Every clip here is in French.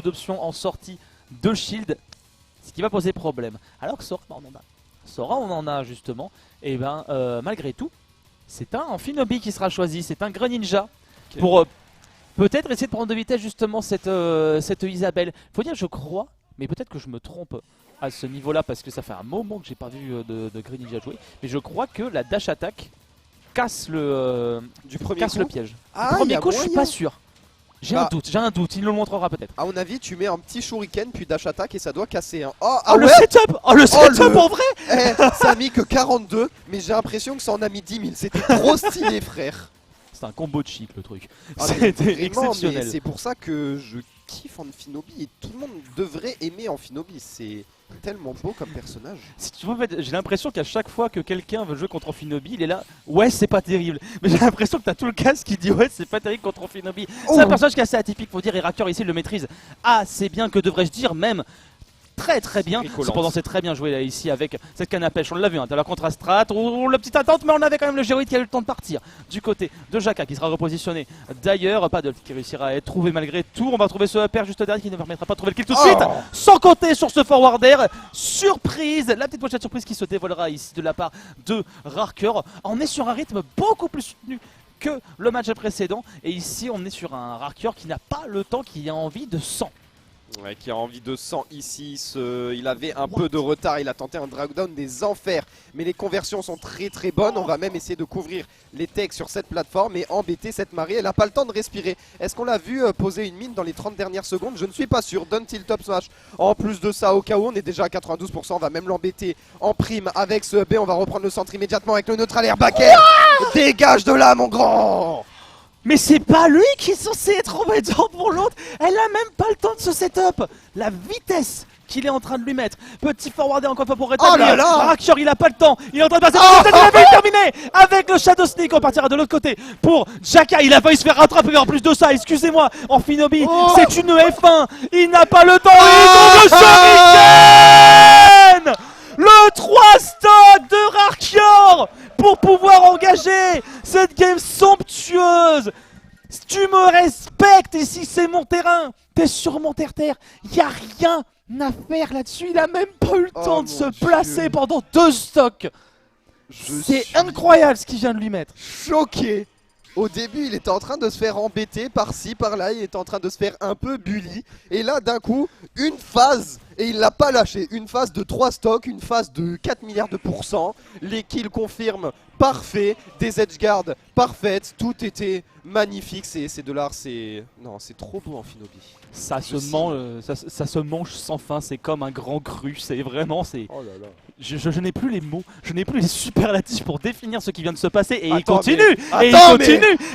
d'options en sortie de shield, ce qui va poser problème. Alors que Sora, on en a justement, et malgré tout, c'est un Amphinobi qui sera choisi, c'est un Greninja pour peut-être essayer de prendre de vitesse justement cette Isabelle. Faut dire, je crois, mais peut-être que je me trompe à ce niveau-là parce que ça fait un moment que j'ai pas vu de Greninja jouer, mais je crois que la dash attack casse le piège. Ah, du premier coup, je suis pas sûr. J'ai un doute, il nous le montrera peut-être. À mon avis, tu mets un petit shuriken puis dash attack et ça doit casser. Hein. Le setup en vrai. Ça a mis que 42, mais j'ai l'impression que ça en a mis 10 000. C'était trop stylé, frère. C'est un combo de chic le truc. C'était exceptionnel. C'est pour ça que je kiffe Amphinobi et tout le monde devrait aimer Amphinobi. C'est tellement beau comme personnage. Si tu vois, j'ai l'impression qu'à chaque fois que quelqu'un veut jouer contre Amphinobi, il est là, ouais c'est pas terrible. Mais j'ai l'impression que t'as tout le casque qui dit ouais c'est pas terrible contre Amphinobi. C'est un personnage qui est assez atypique, faut dire, et Raker ici le maîtrise assez bien, que devrais-je dire, même très bien. Cependant c'est très bien joué là ici avec cette canne à pêche, on l'a vu, t'as la contre Astrat, la petite attente, mais on avait quand même le Géoïde qui a eu le temps de partir du côté de Jaka qui sera repositionné. D'ailleurs, Paddle qui réussira à être trouvé malgré tout. On va trouver ce pair juste derrière qui ne permettra pas de trouver le kill tout de suite, sans compter sur ce forwarder. Surprise, la petite pochette surprise qui se dévoilera ici de la part de Raker. On est sur un rythme beaucoup plus soutenu que le match précédent, et ici on est sur un Raker qui n'a pas le temps, qui a envie de sang. Ouais, qui a envie de sang ici. Il avait un peu de retard, il a tenté un drag down des enfers, mais les conversions sont très bonnes. On va même essayer de couvrir les techs sur cette plateforme et embêter cette Marie. Elle n'a pas le temps de respirer. Est-ce qu'on l'a vu poser une mine dans les 30 dernières secondes? Je ne suis pas sûr. Down tilt top smash. En plus de ça, au cas où, on est déjà à 92%. On va même l'embêter en prime avec ce B. On va reprendre le centre immédiatement avec le neutral air back air. Dégage de là, mon grand! Mais c'est pas lui qui est censé être embêtant pour l'autre. Elle a même pas le temps de se setup. La vitesse qu'il est en train de lui mettre. Petit forwarder encore une fois pour rétablir. Raker, il a pas le temps. Il est en train de passer. Il avait terminé avec le Shadow Sneak. On partira de l'autre côté pour Jaka. Il a failli se faire rattraper. En plus de ça, excusez-moi, Amphinobi, c'est une F1. Il n'a pas le temps. Il tombe de Shuriken. Le 3 stock de Raker pour pouvoir engager cette game somptueuse. Tu me respectes ici, c'est mon terrain. T'es sur mon terre-terre. Y a rien à faire là-dessus. Il a même pas eu le temps de se placer pendant 2 stocks. C'est incroyable ce qu'il vient de lui mettre. Choqué. Au début, il était en train de se faire embêter par-ci, par-là. Il était en train de se faire un peu bully. Et là, d'un coup, une phase. Et il l'a pas lâché. Une phase de 3 stocks, une phase de 4 milliards de pourcents. Les kills confirment parfait. Des edgeguards parfaites. Tout était magnifique. C'est de l'art. Non, c'est trop beau Amphinobi. Ça se mange sans fin. C'est comme un grand cru. C'est vraiment. Oh là là. Je n'ai plus les mots, je n'ai plus les superlatifs pour définir ce qui vient de se passer. Et il Attends, continue.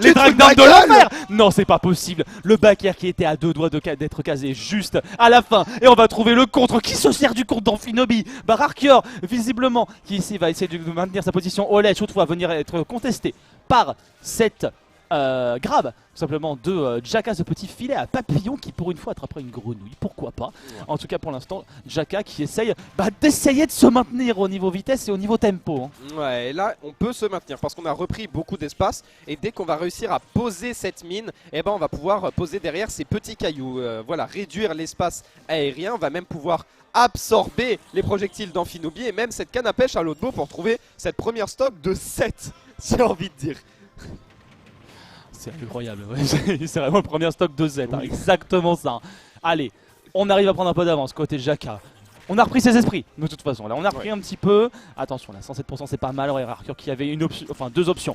Les drag down de l'enfer. Non, c'est pas possible. Le back air qui était à 2 doigts d'être casé juste à la fin. Et on va trouver le contre. Qui se sert du contre d'Amphinobi? Raker, visiblement, qui ici va essayer de maintenir sa position au ledge. Toutefois, venir être contesté par cette grab tout simplement de Jaka, ce petit filet à papillon qui pour une fois attrapera une grenouille, pourquoi pas. En tout cas pour l'instant, Jaka qui essaye d'essayer de se maintenir au niveau vitesse et au niveau tempo. Ouais, et là on peut se maintenir parce qu'on a repris beaucoup d'espace, et dès qu'on va réussir à poser cette mine, on va pouvoir poser derrière ces petits cailloux. Voilà, réduire l'espace aérien. On va même pouvoir absorber les projectiles d'Amphinobi et même cette canne à pêche à l'autre bout pour trouver cette première stock de 7, j'ai envie de dire. C'est incroyable, ouais. C'est vraiment le premier stock de Z, exactement ça. Allez, on arrive à prendre un peu d'avance côté Jaka. On a repris ses esprits, de toute façon. Là, on a repris un petit peu. Attention, là, 107%, c'est pas mal. Il y a Raker qui avait une option, enfin 2 options.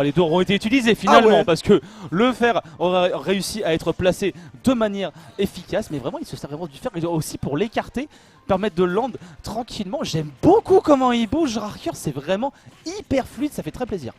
Les 2 auront été utilisées finalement parce que le fer aurait réussi à être placé de manière efficace. Mais vraiment, il se sert vraiment du fer aussi pour l'écarter, permettre de land tranquillement. J'aime beaucoup comment il bouge. Raker, c'est vraiment hyper fluide, ça fait très plaisir.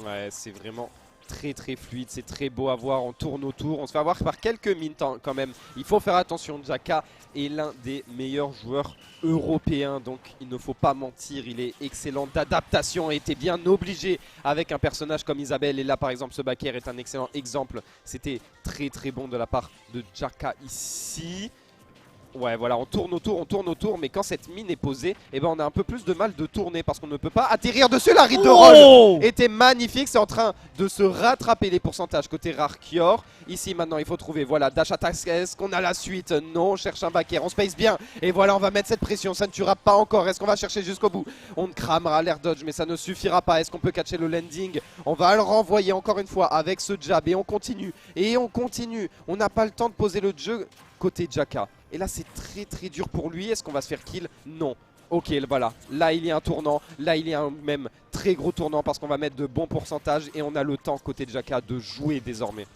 Ouais, c'est vraiment très fluide, c'est très beau à voir. On tourne autour, on se fait avoir par quelques mines quand même. Il faut faire attention. Jaka est l'un des meilleurs joueurs européens, donc il ne faut pas mentir, il est excellent d'adaptation et était bien obligé avec un personnage comme Isabelle. Et là par exemple ce backer est un excellent exemple. C'était très bon de la part de Jaka ici. Ouais, voilà, on tourne autour, mais quand cette mine est posée, eh ben on a un peu plus de mal de tourner parce qu'on ne peut pas atterrir dessus. La ride de roll était magnifique, c'est en train de se rattraper les pourcentages côté Rarkior. Ici maintenant il faut trouver, voilà, dash attack, est-ce qu'on a la suite? Non, on cherche un backer, on space bien. Et voilà, on va mettre cette pression, ça ne tuera pas encore. Est-ce qu'on va chercher jusqu'au bout? On cramera l'air dodge, mais ça ne suffira pas. Est-ce qu'on peut catcher le landing? On va le renvoyer encore une fois avec ce jab et on continue. Et on continue, on n'a pas le temps de poser le jeu côté Jaka. Et là c'est très dur pour lui. Est-ce qu'on va se faire kill? Non. Ok, voilà, là il y a un tournant, là il y a un même très gros tournant parce qu'on va mettre de bons pourcentages et on a le temps côté de Jaka de jouer désormais.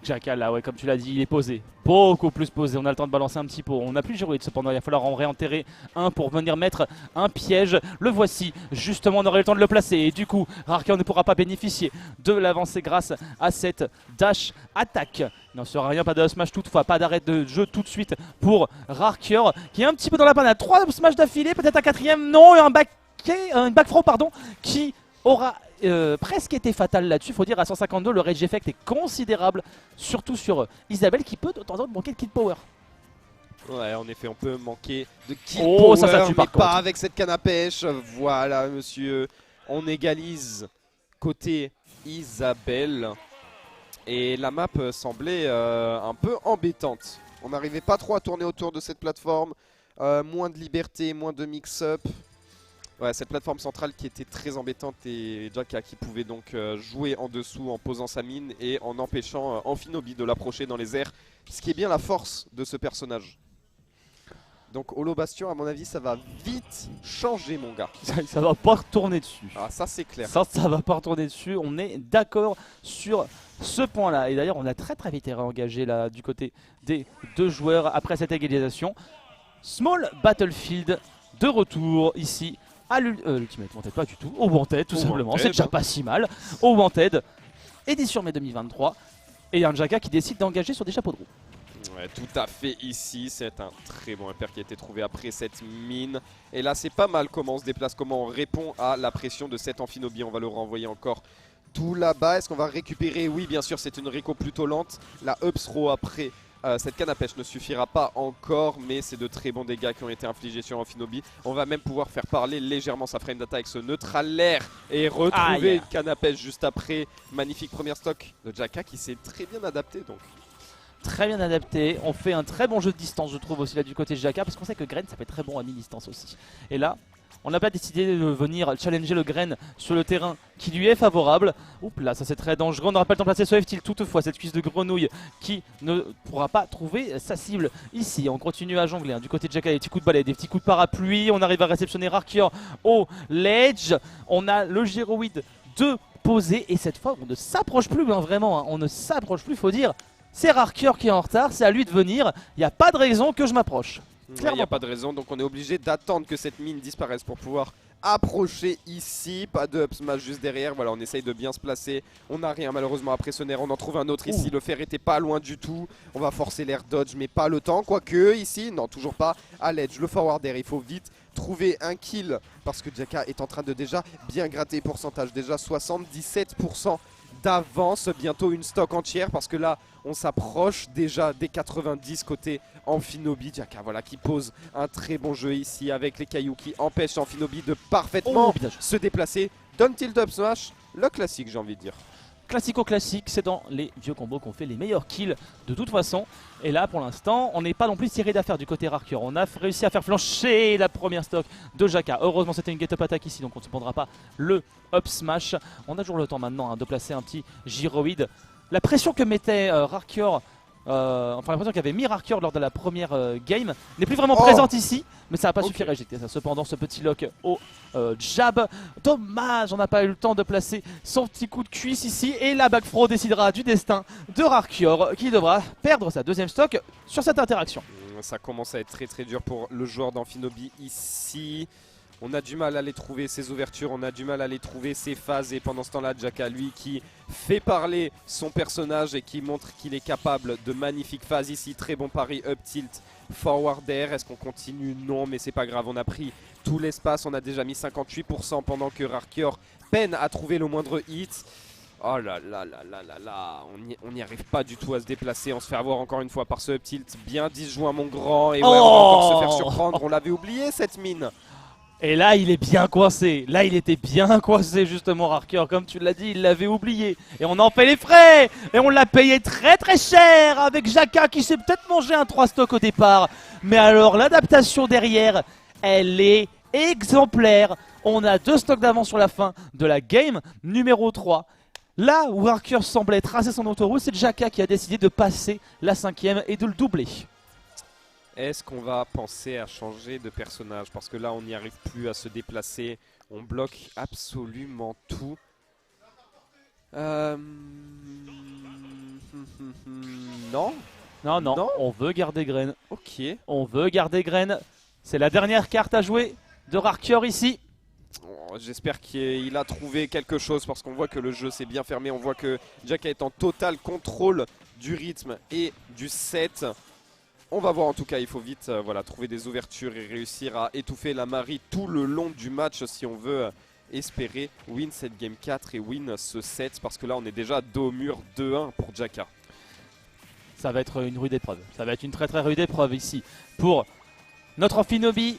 Jaka là, ouais, comme tu l'as dit, il est posé, beaucoup plus posé, on a le temps de balancer un petit pot, on n'a plus Giroud cependant, il va falloir en réenterrer un pour venir mettre un piège. Le voici, justement on aurait le temps de le placer et du coup Rarkior ne pourra pas bénéficier de l'avancée grâce à cette dash attaque. Il n'en sera rien, pas de smash toutefois, pas d'arrêt de jeu tout de suite pour Rarkior qui est un petit peu dans la panade. 3 smash d'affilée, peut-être un quatrième, non, un back throw pardon, qui aura presque été fatal là-dessus. Faut dire à 152 le rage effect est considérable, surtout sur Isabelle qui peut de temps en temps manquer de kill power. Ouais, en effet, on peut manquer de kill Oh, power, ça tue mais par pas contre. avec cette canne à pêche. Voilà, monsieur, on égalise côté Isabelle. Et la map semblait un peu embêtante. On n'arrivait pas trop à tourner autour de cette plateforme. Moins de liberté, moins de mix-up. Ouais, cette plateforme centrale qui était très embêtante et Jaka qui pouvait donc jouer en dessous en posant sa mine et en empêchant Amphinobi de l'approcher dans les airs. Ce qui est bien la force de ce personnage. Donc Holo Bastion, à mon avis, ça va vite changer, mon gars. Ça va pas retourner dessus. Ah, ça c'est clair. Ça va pas retourner dessus, on est d'accord sur ce point là. Et d'ailleurs on a très vite réengagé là du côté des deux joueurs après cette égalisation. Small Battlefield de retour ici à l'Ultimate Wanted, pas du tout, au Wanted tout simplement, Wanted, c'est déjà pas si mal. Au Wanted, édition mai 2023, et il y a un Jaka qui décide d'engager sur des chapeaux de roue. Ouais, tout à fait ici, c'est un très bon impair qui a été trouvé après cette mine. Et là c'est pas mal comment on se déplace, comment on répond à la pression de cet Amphinobi. On va le renvoyer encore tout là-bas. Est-ce qu'on va récupérer? Oui, bien sûr, c'est une réco plutôt lente. La up throw après cette canne à pêche ne suffira pas encore, mais c'est de très bons dégâts qui ont été infligés sur Amphinobi. On va même pouvoir faire parler légèrement sa frame d'attaque avec ce neutral l'air et retrouver une canne à pêche juste après. Magnifique première stock de Jaka qui s'est très bien adapté donc. Très bien adapté, on fait un très bon jeu de distance je trouve aussi là du côté de Jaka, parce qu'on sait que Gren ça fait très bon à mi-distance aussi. Et là on n'a pas décidé de venir challenger le Gren sur le terrain qui lui est favorable. Oups là, ça c'est très dangereux, on n'aura pas le temps de placer ce F-tilt. Toutefois cette cuisse de grenouille qui ne pourra pas trouver sa cible ici. On continue à jongler du côté de Jaka, des petits coups de balai, des petits coups de parapluie. On arrive à réceptionner Rarkior au ledge. On a le Gyroid de poser et cette fois on ne s'approche plus vraiment, on ne s'approche plus, faut dire. C'est Rarkior qui est en retard, c'est à lui de venir. Il n'y a pas de raison que je m'approche. Il n'y a pas de raison, donc on est obligé d'attendre que cette mine disparaisse pour pouvoir approcher ici. Pas de up smash juste derrière, voilà, on essaye de bien se placer. On n'a rien malheureusement après ce nerf, on en trouve un autre ici. Le fer était pas loin du tout. On va forcer l'air dodge mais pas le temps, quoique ici, non toujours pas. À l'edge, le forward air, il faut vite trouver un kill parce que Jaka est en train de déjà bien gratter pourcentage. Déjà 77% d'avance, bientôt une stock entière parce que là on s'approche déjà des 90 côté Amphinobi. Jaka voilà qui pose un très bon jeu ici avec les cailloux qui empêchent Amphinobi de parfaitement se déplacer. Down tilt up smash, le classique j'ai envie de dire. Classico-classique, c'est dans les vieux combos qu'on fait les meilleurs kills de toute façon. Et là pour l'instant on n'est pas non plus tiré d'affaire du côté Rarkior. On a réussi à faire flancher la première stock de Jaka. Heureusement c'était une get-up attack ici donc on ne se prendra pas le up smash. On a toujours le temps maintenant de placer un petit Gyroid. La pression que mettait Rarkior, enfin la pression qu'avait mis Rarkior lors de la première game n'est plus vraiment présente ici. Mais ça n'a pas suffi à réjecter ça. Cependant ce petit lock au jab. Dommage, on n'a pas eu le temps de placer son petit coup de cuisse ici. Et la backthrow décidera du destin de Rarkior qui devra perdre sa deuxième stock sur cette interaction. Ça commence à être très dur pour le joueur d'Amphinobi ici. On a du mal à les trouver ses ouvertures, on a du mal à les trouver ses phases. Et pendant ce temps-là, Jaka, lui, qui fait parler son personnage et qui montre qu'il est capable de magnifiques phases ici. Très bon pari, up tilt, forward air. Est-ce qu'on continue? Non, mais c'est pas grave. On a pris tout l'espace, on a déjà mis 58% pendant que Rarkior peine à trouver le moindre hit. Oh là là là là là là, on n'y arrive pas du tout à se déplacer, on se fait avoir encore une fois par ce up tilt bien disjoint mon grand, et ouais, on va encore se faire surprendre, on l'avait oublié cette mine. Et là il est bien coincé, là il était bien coincé justement Rarker, comme tu l'as dit, il l'avait oublié. Et on en fait les frais, et on l'a payé très très cher avec Jaka qui s'est peut-être mangé un 3 stock au départ. Mais alors l'adaptation derrière, elle est exemplaire. On a 2 stocks d'avance sur la fin de la game numéro 3. Là où Rarker semblait tracer son autoroute, c'est Jaka qui a décidé de passer la 5ème et de le doubler. Est-ce qu'on va penser à changer de personnage? Parce que là on n'y arrive plus à se déplacer, on bloque absolument tout. Non. Non, on veut garder Graine. Ok. On veut garder Graine. C'est la dernière carte à jouer de Rarker ici. Oh, j'espère qu'il a trouvé quelque chose parce qu'on voit que le jeu s'est bien fermé. On voit que Jaka est en total contrôle du rythme et du set. On va voir, en tout cas, il faut vite voilà, trouver des ouvertures et réussir à étouffer la Marie tout le long du match si on veut espérer win cette game 4 et win ce set, parce que là on est déjà dos au mur 2-1 pour Jaka. Ça va être une rude épreuve. Ça va être une très très rude épreuve ici pour notre Amphinobi.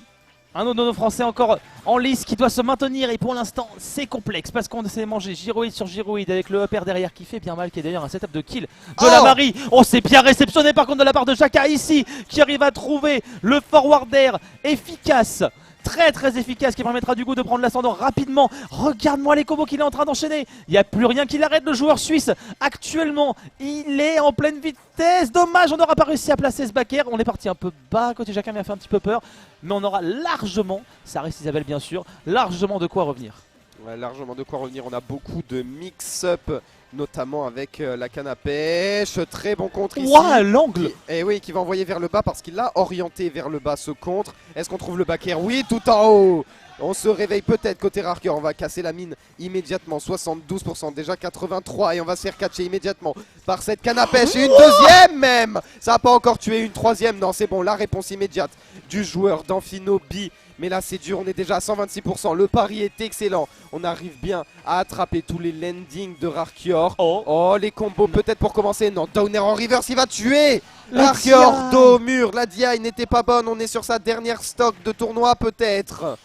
Un autre de nos Français encore en lice qui doit se maintenir, et pour l'instant c'est complexe parce qu'on s'est mangé gyroïde sur gyroïde avec le upper derrière qui fait bien mal, qui est d'ailleurs un setup de kill de la Marie. On s'est bien réceptionné par contre de la part de Jaka ici, qui arrive à trouver le forwarder efficace. Très très efficace, qui permettra du coup de prendre l'ascendant rapidement. Regarde-moi les combos qu'il est en train d'enchaîner. Il n'y a plus rien qui l'arrête, le joueur suisse. Actuellement, il est en pleine vitesse. Dommage, on n'aura pas réussi à placer ce backer. On est parti un peu bas, côté Jaka m'a fait un petit peu peur. Mais on aura largement, ça reste Isabelle bien sûr, largement de quoi revenir. Ouais, largement de quoi revenir. On a beaucoup de mix-up, notamment avec la canne à pêche. Très bon contre ici. Ouah, l'angle. Et oui, qui va envoyer vers le bas parce qu'il l'a orienté vers le bas ce contre. Est-ce qu'on trouve le backer? Oui, tout en haut. On se réveille peut-être côté Rarker. On va casser la mine immédiatement. 72%, déjà 83. Et on va se faire catcher immédiatement par cette canne à pêche. Et une deuxième même. Ça n'a pas encore tué une troisième. Non, c'est bon. La réponse immédiate du joueur d'Amphinobi. Mais là c'est dur, on est déjà à 126%, le pari est excellent. On arrive bien à attraper tous les landings de Rarker. Oh, les combos peut-être pour commencer. Non, Downer en reverse, il va tuer Rarker, dos au mur. La DI n'était pas bonne, on est sur sa dernière stock de tournoi peut-être.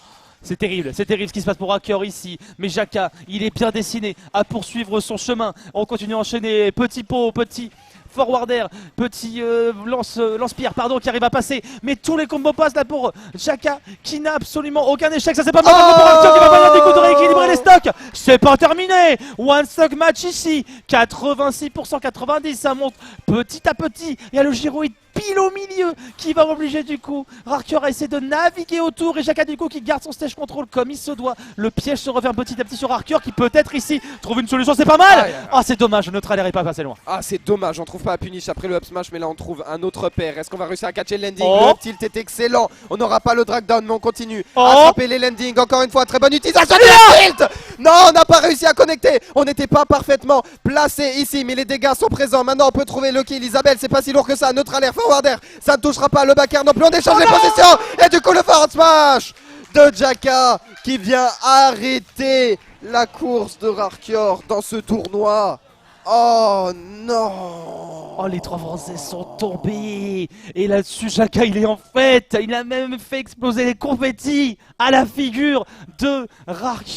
C'est terrible ce qui se passe pour Rarker ici. Mais Jaka, il est bien destiné à poursuivre son chemin. On continue à enchaîner, petit pot, petit forwarder, petit lance-pierre pardon, qui arrive à passer. Mais tous les combos passent là pour Jaka, qui n'a absolument aucun échec. Ça c'est pas mal pour Rarker qui va venir du coup de rééquilibrer les stocks. C'est pas terminé. One stock match ici. 86%, 90%, ça monte petit à petit. Il y a le gyroïde pile au milieu qui va obliger du coup Rarker à essayer de naviguer autour, et Jaka du coup qui garde son stage control comme il se doit. Le piège se referme petit à petit sur Rarker qui peut-être ici trouve une solution. C'est pas mal. Ah, c'est dommage, le neutral n'est pas passé loin. Ah, c'est dommage, on trouve pas à punish après le up smash, mais là on trouve un autre pair. Est-ce qu'on va réussir à catcher le landing? Le up tilt est excellent, on n'aura pas le drag down, mais on continue à attraper les landings. Encore une fois, très bonne utilisation du tilt. Non, on n'a pas réussi à connecter, on n'était pas parfaitement placé ici, mais les dégâts sont présents. Maintenant on peut trouver le kill. Isabelle, c'est pas si lourd que ça. Neutral air, forwarder, ça ne touchera pas. Le backer non plus, on échange les positions. Et du coup le forward smash de Jaka qui vient arrêter la course de Rarker dans ce tournoi. Oh non! Oh, les trois Français sont tombés. Et là-dessus, Jaka, il est en fête. Il a même fait exploser les confettis à la figure de Rarker.